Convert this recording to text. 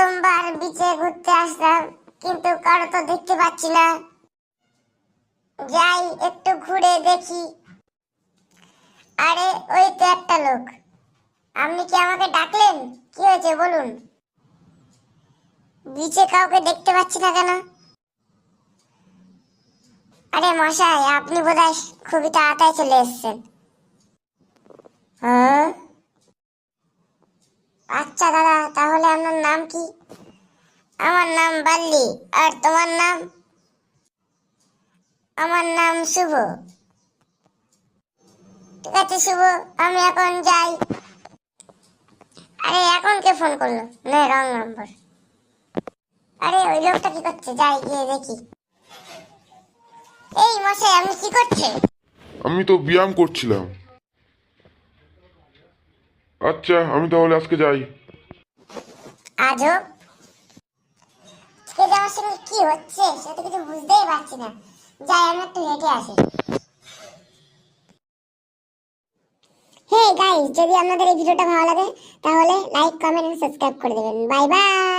প্রথমবার বিচে ঘুরতে আসলাম, কিন্তু কারো তো দেখতে পাচ্ছি না। যাই একটু ঘুরে দেখি। আরে ওই তো একটা লোক। আপনি কি আমাকে ডাকলেন? কি হয়েছে বলুন। বিচে কাউকে দেখতে পাচ্ছি না কেন? আরে মশাই, আপনি বোধহয় খুবই তাড়াতাড়ি চলে এসেছেন। হ্যাঁ, আচ্ছা দাদা, তাহলে আপনার নাম কি? আমার নাম বাল্লি। আর তোমার নাম? আমার নাম শুভ। ঠিক আছে শুভ, আমি এখন যাই। আরে এখন কে ফোন করলো? না, রং নম্বর। আরে ওই লোকটা কি করছে? যাই গিয়ে দেখি। এই মশাই, আপনি কি করছেন? আমি তো ব্যায়াম করছিলাম। আচ্ছা, আমি তাহলে আজকে যাই। আজব, আজকে যে আমার সঙ্গে কি হচ্ছে সেটা কিছু বুঝতেই পারছি না। যাই, আমি একটু হেঁটে আসি। হে গাইস, যদি আপনাদের এই ভিডিওটা ভালো লাগে তাহলে লাইক, কমেন্ট, সাবস্ক্রাইব করে দেবেন। Bye bye.